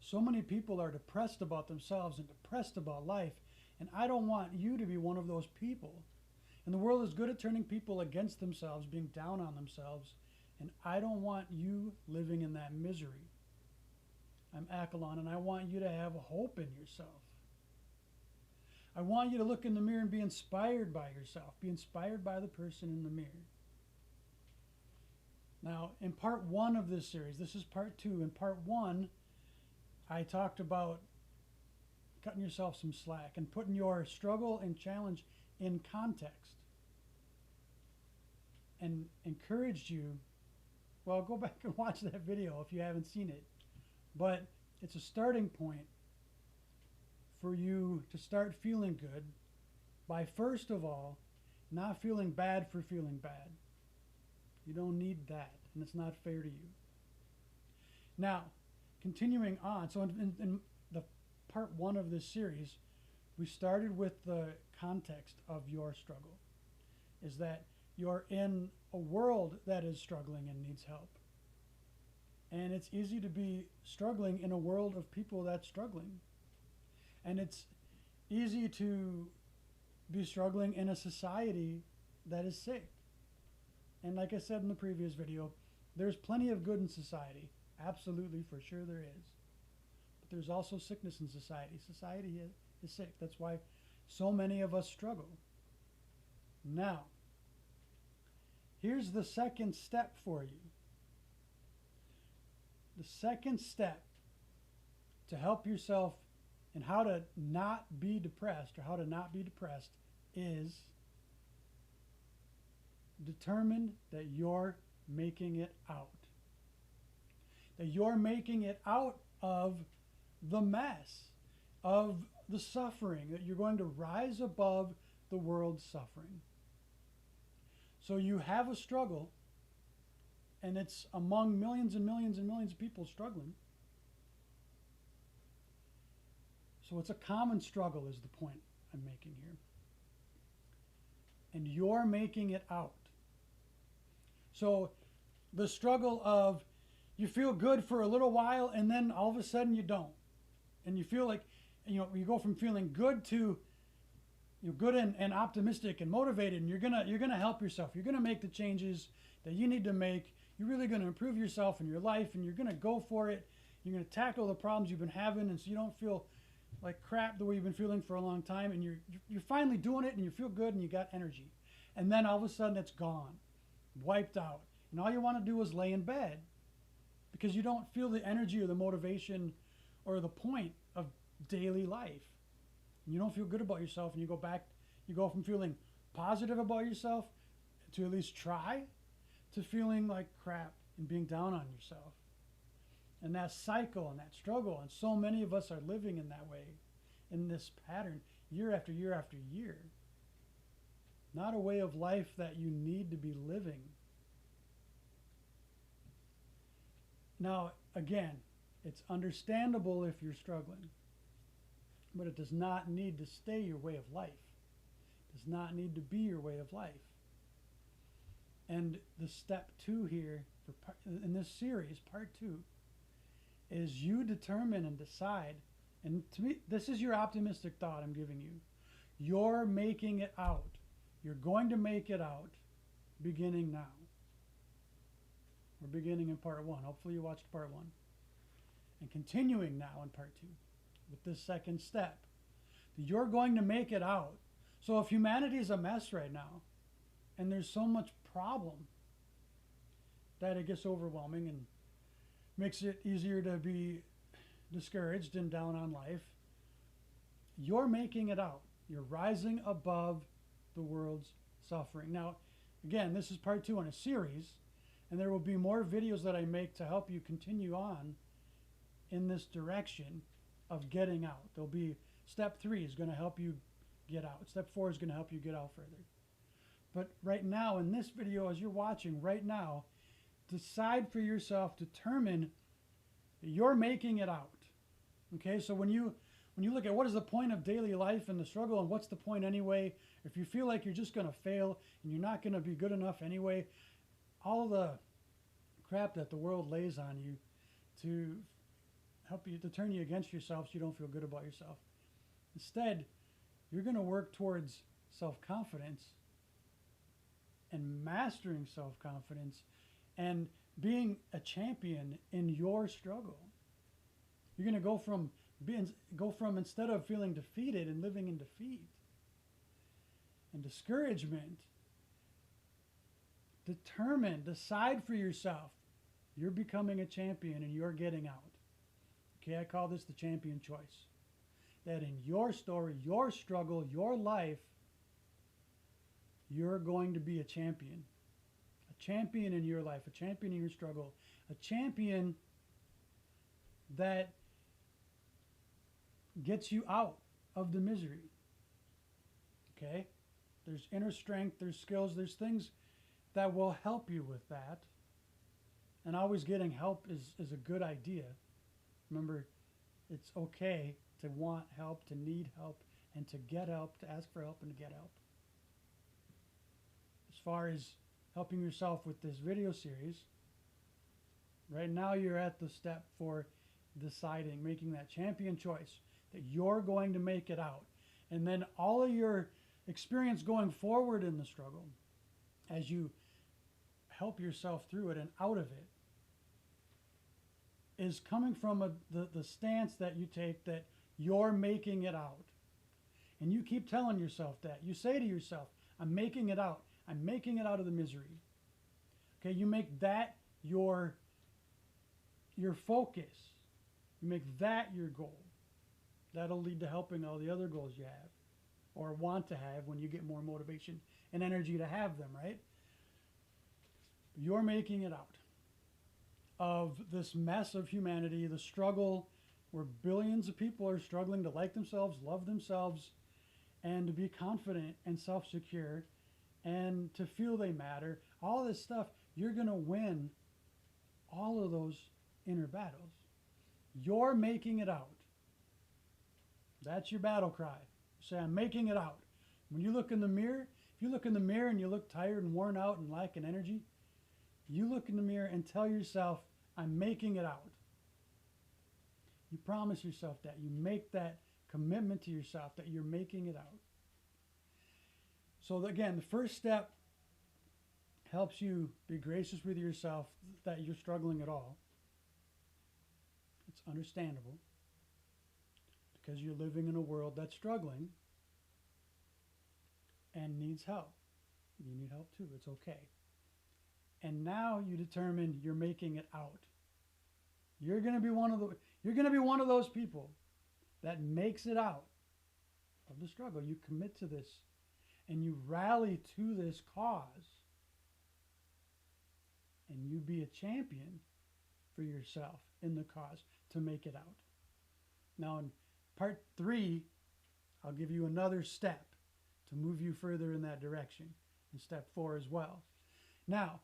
So many people are depressed about themselves and depressed about life, and I don't want you to be one of those people. And the world is good at turning people against themselves, being down on themselves, and I don't want you living in that misery. I'm Accolon, and I want you to have hope in yourself. I want you to look in the mirror and be inspired by yourself. Be inspired by the person in the mirror. Now, in part one of this series, this is part two. In part one, I talked about cutting yourself some slack and putting your struggle and challenge in context. And encouraged you, well, go back and watch that video if you haven't seen it. But it's a starting point for you to start feeling good by, first of all, not feeling bad for feeling bad. You don't need that, and it's not fair to you. Now, continuing on, so in the part one of this series, we started with the context of your struggle, is that you're in a world that is struggling and needs help. And it's easy to be struggling in a world of people that's struggling. And it's easy to be struggling in a society that is sick. And like I said in the previous video, there's plenty of good in society. Absolutely, for sure there is. But there's also sickness in society. Society is sick. That's why so many of us struggle. Now, here's the second step for you. The second step to help yourself and how to not be depressed, or how to not be depressed, is determine that you're making it out. That you're making it out of the mess, of the suffering, that you're going to rise above the world's suffering. So you have a struggle, and it's among millions and millions and millions of people struggling. So it's a common struggle is the point I'm making here. And you're making it out. So the struggle of you feel good for a little while and then all of a sudden you don't. And you feel like, you go from feeling good to good and optimistic and motivated, and you're gonna help yourself. You're gonna make the changes that you need to make. You're really gonna improve yourself and your life, and you're gonna go for it. You're gonna tackle the problems you've been having, and so you don't feel like crap the way you've been feeling for a long time, and you're finally doing it, and you feel good, and you got energy. And then all of a sudden it's gone, wiped out, and all you want to do is lay in bed because you don't feel the energy or the motivation or the point of daily life. And you don't feel good about yourself, and you go from feeling positive about yourself to at least try to feeling like crap and being down on yourself. And that cycle and that struggle, and so many of us are living in that way, in this pattern, year after year after year. Not a way of life that you need to be living. Now, again, it's understandable if you're struggling, but it does not need to stay your way of life. It does not need to be your way of life. And the step two here, in this series, part two, is you determine and decide, and to me, this is your optimistic thought I'm giving you. You're making it out. You're going to make it out beginning now. We're beginning in part one. Hopefully you watched part one. And continuing now in part two with this second step. You're going to make it out. So if humanity is a mess right now, and there's so much problem that it gets overwhelming and makes it easier to be discouraged and down on life, you're making it out. You're rising above the world's suffering. Now, again, this is part two in a series, and there will be more videos that I make to help you continue on in this direction of getting out. There'll be step 3 is going to help you get out. Step 4 is going to help you get out further. But right now, in this video, as you're watching right now, decide for yourself, determine that you're making it out. Okay, so when you look at what is the point of daily life and the struggle, and what's the point anyway, if you feel like you're just going to fail and you're not going to be good enough anyway, all the crap that the world lays on you to help you to turn you against yourself so you don't feel good about yourself. Instead, you're going to work towards self-confidence and mastering self-confidence and being a champion in your struggle. You're going to go from instead of feeling defeated and living in defeat and discouragement, decide for yourself. You're becoming a champion and you're getting out. Okay, I call this the champion choice. That in your story, your struggle, your life, you're going to be a champion. A champion in your life, a champion in your struggle, a champion that gets you out of the misery. Okay? There's inner strength, there's skills, there's things that will help you with that. And always getting help is a good idea. Remember, it's okay to want help, to need help, and to get help, to ask for help and to get help. As far as helping yourself with this video series, right now you're at the step for deciding, making that champion choice that you're going to make it out. And then all of your experience going forward in the struggle, as you help yourself through it and out of it, is coming from the stance that you take that you're making it out. And you keep telling yourself that. You say to yourself, I'm making it out. I'm making it out of the misery. Okay, you make that your focus. You make that your goal. That'll lead to helping all the other goals you have or want to have when you get more motivation and energy to have them, right? You're making it out of this mess of humanity, the struggle where billions of people are struggling to like themselves, love themselves, and to be confident and self-secure and to feel they matter. All this stuff, you're going to win all of those inner battles. You're making it out. That's your battle cry. You say, I'm making it out. When you look in the mirror, if you look in the mirror and you look tired and worn out and lacking energy, you look in the mirror and tell yourself, I'm making it out. You promise yourself that. You make that commitment to yourself that you're making it out. So again, the first step helps you be gracious with yourself that you're struggling at all. It's understandable because you're living in a world that's struggling and needs help. You need help too. It's okay. And now you determine you're making it out. You're going to be one of those people that makes it out of the struggle. You commit to this and you rally to this cause. And you be a champion for yourself in the cause to make it out. Now in part 3, I'll give you another step to move you further in that direction. In step 4 as well. Now,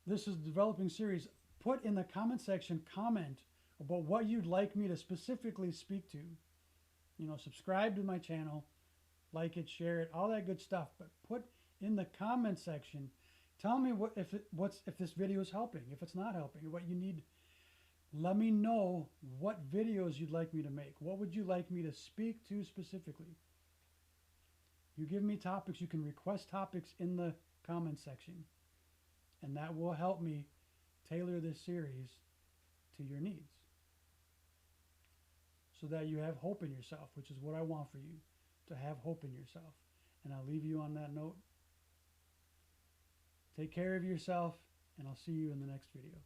this is a developing series. Put in the comment section, comment about what you'd like me to specifically speak to. You know, subscribe to my channel, like it, share it, all that good stuff. But put in the comment section, tell me if this video is helping, if it's not helping, what you need. Let me know what videos you'd like me to make. What would you like me to speak to specifically? You give me topics. You can request topics in the comment section. And that will help me tailor this series to your needs. So that you have hope in yourself, which is what I want for you, to have hope in yourself. And I'll leave you on that note. Take care of yourself, and I'll see you in the next video.